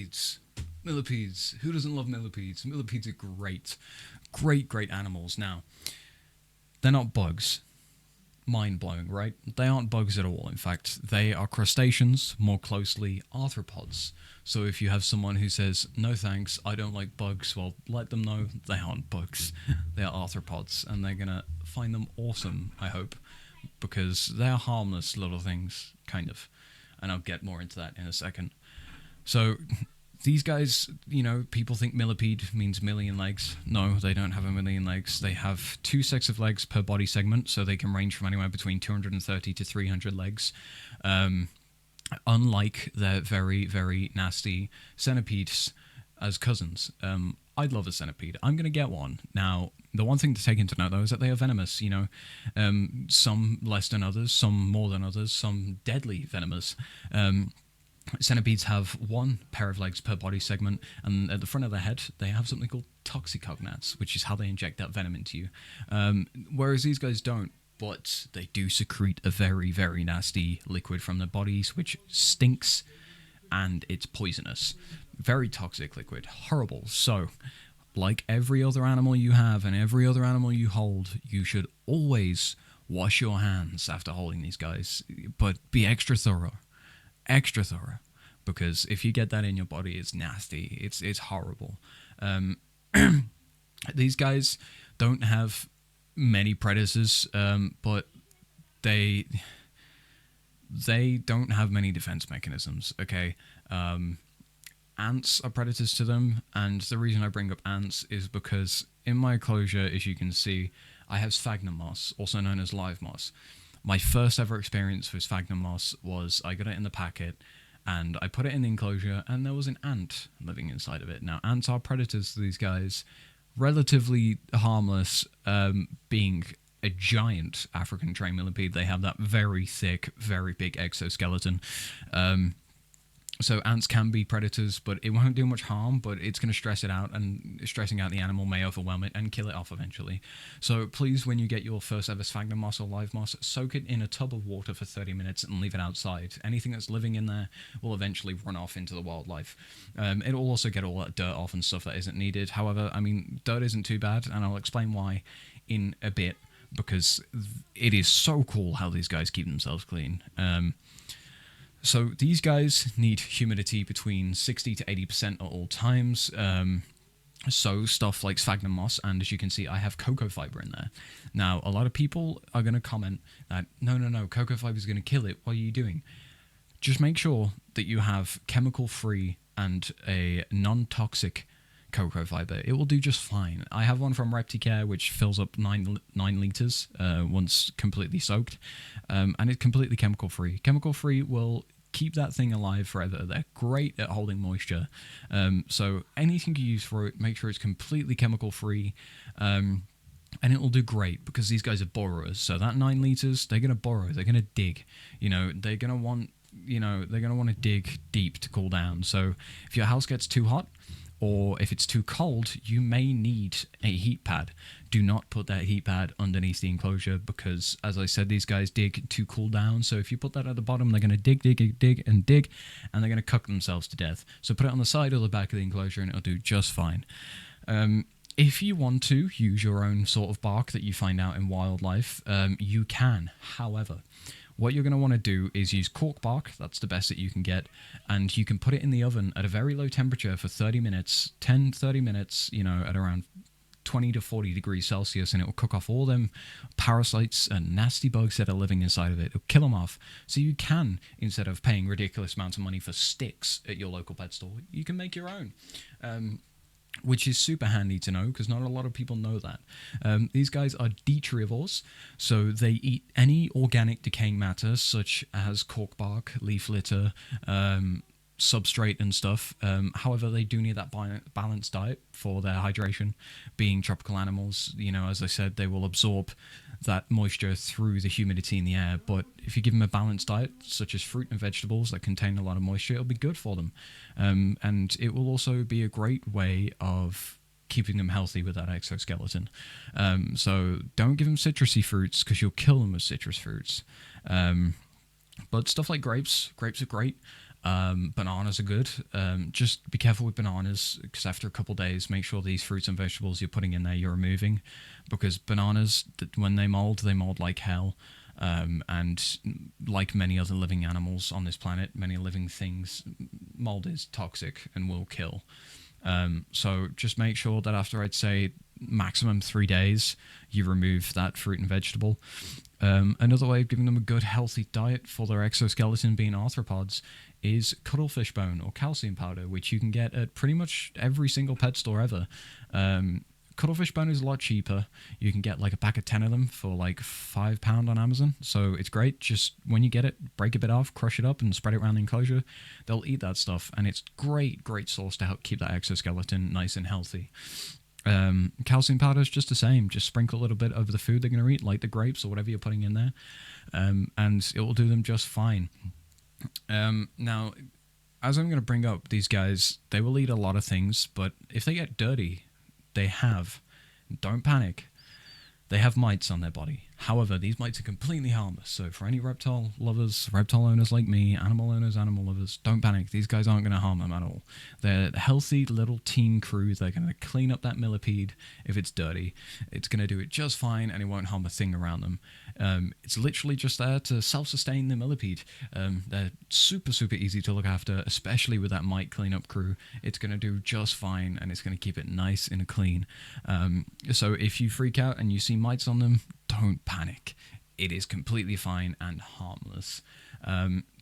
Millipedes. Millipedes. Who doesn't love millipedes? Millipedes are great. Great, great animals. Now, they're not bugs. Mind blowing, right? They aren't bugs at all. In fact, they are crustaceans, more closely arthropods. So if you have someone who says, no thanks, I don't like bugs, well, let them know they aren't bugs. They are arthropods, and they're gonna find them awesome, I hope, because they're harmless little things, kind of. And I'll get more into that in a second. So these guys, people think millipede means million legs. No, they don't have a million legs. They have 2 sets of legs per body segment, so they can range from anywhere between 230 to 300 legs. Unlike their very, very nasty centipedes as cousins. I'd love a centipede. I'm going to get one. Now, the one thing to take into note, though, is that they are venomous, some less than others, some more than others, some deadly venomous. Centipedes have 1 pair of legs per body segment, and at the front of their head, they have something called toxicognaths, which is how they inject that venom into you. Whereas these guys don't, but they do secrete a very, very nasty liquid from their bodies, which stinks, and it's poisonous. Very toxic liquid. Horrible. So, like every other animal you have and every other animal you hold, you should always wash your hands after holding these guys, but be extra thorough. Extra thorough, because if you get that in your body, it's nasty. It's horrible. These guys don't have many predators, but they don't have many defense mechanisms. Okay, ants are predators to them, and the reason I bring up ants is because in my enclosure, as you can see, I have sphagnum moss, also known as live moss. My first ever experience with sphagnum moss was I got it in the packet and I put it in the enclosure and there was an ant living inside of it. Now, ants are predators to these guys, relatively harmless, being a giant African train millipede. They have that very thick, very big exoskeleton. So ants can be predators, but it won't do much harm, but it's going to stress it out, and stressing out the animal may overwhelm it and kill it off eventually. So please, when you get your first ever sphagnum moss or live moss, soak it in a tub of water for 30 minutes and leave it outside. Anything that's living in there will eventually run off into the wildlife. It'll also get all that dirt off and stuff that isn't needed. However, dirt isn't too bad, and I'll explain why in a bit, because it is so cool how these guys keep themselves clean. So these guys need humidity between 60 to 80% at all times. So stuff like sphagnum moss, and as you can see, I have cocoa fiber in there. Now, a lot of people are going to comment that, no, cocoa fiber is going to kill it. What are you doing? Just make sure that you have chemical-free and a non-toxic cocoa fiber. It will do just fine. I have one from Repticare, which fills up 9 liters once completely soaked, and it's completely chemical-free. Chemical-free will keep that thing alive forever. They're great at holding moisture. So anything you use for it, make sure it's completely chemical free. And it will do great because these guys are borrowers. So that 9 liters, they're going to borrow. They're going to dig. They're going to want, to dig deep to cool down. So if your house gets too hot, or if it's too cold, you may need a heat pad. Do not put that heat pad underneath the enclosure because, as I said, these guys dig to cool down. So if you put that at the bottom, they're going to dig, and they're going to cook themselves to death. So put it on the side or the back of the enclosure and it'll do just fine. If you want to use your own sort of bark that you find out in wildlife, you can. However, what you're going to want to do is use cork bark. That's the best that you can get. And you can put it in the oven at a very low temperature for 30 minutes, 30 minutes, at around 20 to 40 degrees Celsius, and it will cook off all them parasites and nasty bugs that are living inside of it. It'll kill them off. So you can, instead of paying ridiculous amounts of money for sticks at your local pet store, you can make your own. Which is super handy to know because not a lot of people know that. These guys are detritivores, so they eat any organic decaying matter such as cork bark, leaf litter, substrate and stuff. However, they do need that balanced diet for their hydration. Being tropical animals, as I said, they will absorb that moisture through the humidity in the air, but if you give them a balanced diet such as fruit and vegetables that contain a lot of moisture, it'll be good for them, and it will also be a great way of keeping them healthy with that exoskeleton. So don't give them citrusy fruits because you'll kill them with citrus fruits, but stuff like grapes are great. Bananas are good. Just be careful with bananas because after a couple days, make sure these fruits and vegetables you're putting in there you're removing, because bananas, when they mold like hell. And like many other living animals on this planet, many living things, mold is toxic and will kill. So just make sure that after, I'd say, maximum 3 days, you remove that fruit and vegetable. Another way of giving them a good healthy diet for their exoskeleton being arthropods is cuttlefish bone or calcium powder, which you can get at pretty much every single pet store ever. Cuttlefish bone is a lot cheaper. You can get like a pack of 10 of them for like £5 on Amazon. So it's great. Just when you get it, break a bit off, crush it up and spread it around the enclosure. They'll eat that stuff. And it's great source to help keep that exoskeleton nice and healthy. Calcium powder is just the same. Just sprinkle a little bit over the food they're going to eat, like the grapes or whatever you're putting in there. And it will do them just fine. Now, as I'm going to bring up, these guys, they will eat a lot of things, but if they get dirty, don't panic, they have mites on their body. However, these mites are completely harmless. So for any reptile lovers, reptile owners like me, animal owners, animal lovers, don't panic. These guys aren't going to harm them at all. They're a healthy little team crew. They're going to clean up that millipede if it's dirty. It's going to do it just fine, and it won't harm a thing around them. It's literally just there to self-sustain the millipede. They're super easy to look after, especially with that mite cleanup crew. It's going to do just fine, and it's going to keep it nice and clean. So if you freak out and you see mites on them, don't panic. It is completely fine and harmless.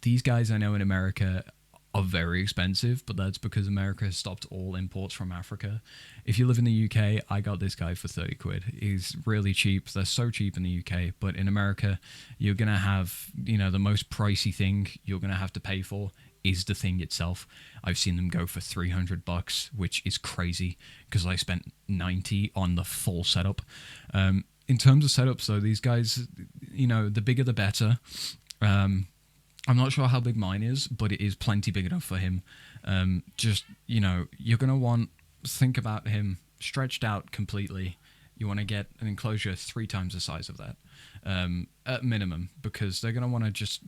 These guys, I know in America, are very expensive, but that's because America has stopped all imports from Africa. If you live in the UK, I got this guy for 30 quid. He's really cheap. They're so cheap in the UK, but in America, you're going to have, the most pricey thing you're going to have to pay for is the thing itself. I've seen them go for $300, which is crazy because I spent 90 on the full setup. In terms of setups, though, these guys, the bigger the better. I'm not sure how big mine is, but it is plenty big enough for him. You're going to think about him stretched out completely. You want to get an enclosure 3 times the size of that, at minimum, because they're going to want to just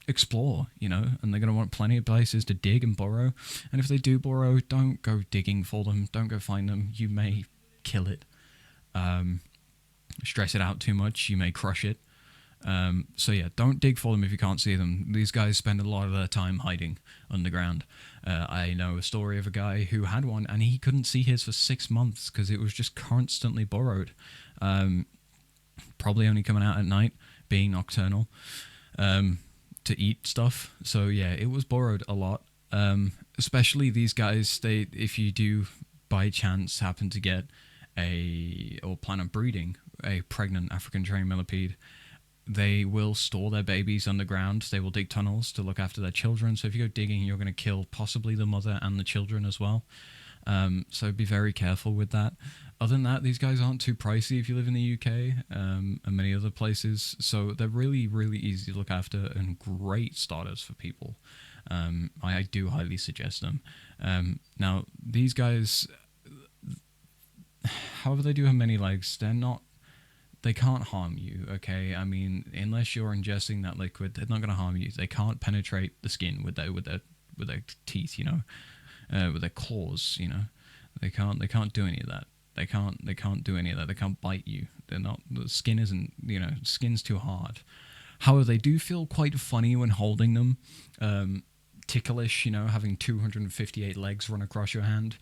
explore, and they're going to want plenty of places to dig and burrow. And if they do burrow, don't go digging for them. Don't go find them. You may kill it. Stress it out too much, you may crush it. So yeah, don't dig for them if you can't see them. These guys spend a lot of their time hiding underground. I know a story of a guy who had one and he couldn't see his for 6 months because it was just constantly burrowed. Probably only coming out at night, being nocturnal, to eat stuff. So yeah, it was burrowed a lot. Especially these guys, if you do by chance happen to get or plan on breeding a pregnant African trained millipede, they will store their babies underground. They will dig tunnels to look after their children. So if you go digging, you're going to kill possibly the mother and the children as well. So be very careful with that. Other than that, these guys aren't too pricey if you live in the UK and many other places. So they're really easy to look after and great starters for people. I do highly suggest them. Now, these guys, however they do have many legs, they can't harm you, okay? I mean, unless you're ingesting that liquid, they're not going to harm you. They can't penetrate the skin with their teeth, with their claws, They can't do any of that. They can't do any of that. They can't bite you. The skin isn't, skin's too hard. However, they do feel quite funny when holding them. Ticklish, having 258 legs run across your hand.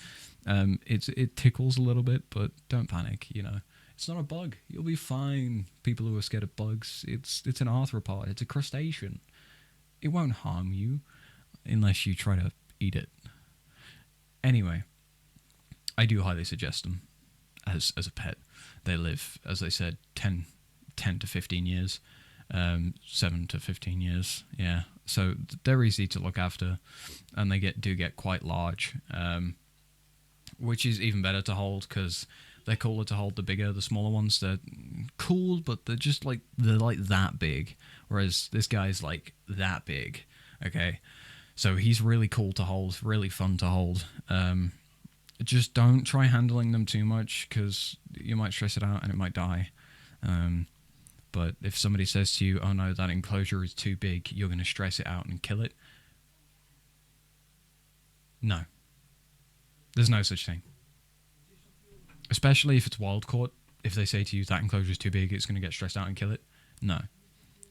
It tickles a little bit, but don't panic, It's not a bug. You'll be fine. People who are scared of bugs, it's an arthropod. It's a crustacean. It won't harm you unless you try to eat it. Anyway, I do highly suggest them as a pet. They live, as I said, 10 to 15 years, 7 to 15 years. Yeah, so they're easy to look after, and they do get quite large, which is even better to hold because they're cooler to hold. The smaller ones, they're cool, but they're like that big. Whereas this guy's like that big. Okay, so he's really cool to hold, really fun to hold. Just don't try handling them too much because you might stress it out and it might die. But if somebody says to you, "Oh no, that enclosure is too big," you're going to stress it out and kill it. No, there's no such thing. Especially if it's wild caught. If they say to you that enclosure is too big, it's going to get stressed out and kill it. No,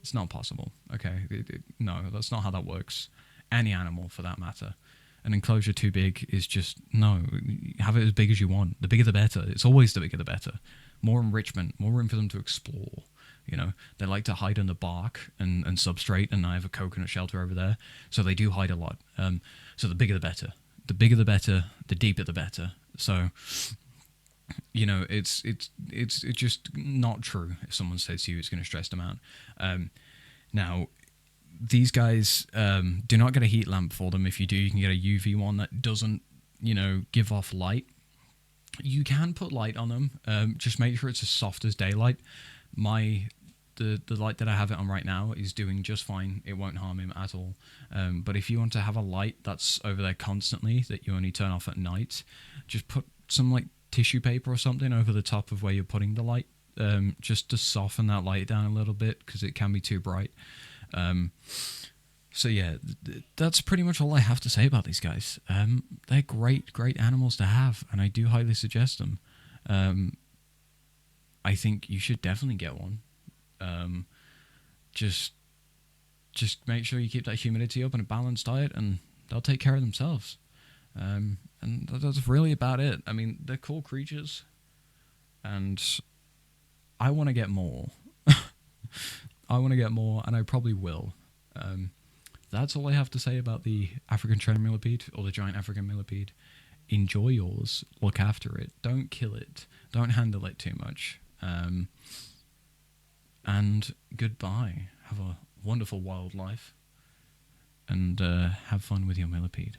it's not possible. Okay, no, that's not how that works. Any animal, for that matter. An enclosure too big is just no. Have it as big as you want. The bigger the better. It's always the bigger the better. More enrichment, more room for them to explore. You know, they like to hide under bark and substrate, and I have a coconut shelter over there, so they do hide a lot. So the bigger the better. The bigger the better. The deeper the better. So, you know, it's just not true if someone says to you it's going to stress them out. Now, these guys do not get a heat lamp for them. If you do, you can get a UV one that doesn't, you know, give off light. You can put light on them. Just make sure it's as soft as daylight. The light that I have it on right now is doing just fine. It won't harm him at all. But if you want to have a light that's over there constantly that you only turn off at night, just put some like tissue paper or something over the top of where you're putting the light, just to soften that light down a little bit because it can be too bright. So yeah, that's pretty much all I have to say about these guys. They're great animals to have, and I do highly suggest them. I think you should definitely get one. Just make sure you keep that humidity up and a balanced diet, and they'll take care of themselves. And that's really about it. I mean, they're cool creatures, and I want to get more. I want to get more, and I probably will. That's all I have to say about the African trainer millipede, or the giant African millipede. Enjoy yours. Look after it. Don't kill it. Don't handle it too much. And goodbye. Have a wonderful wildlife, and have fun with your millipede.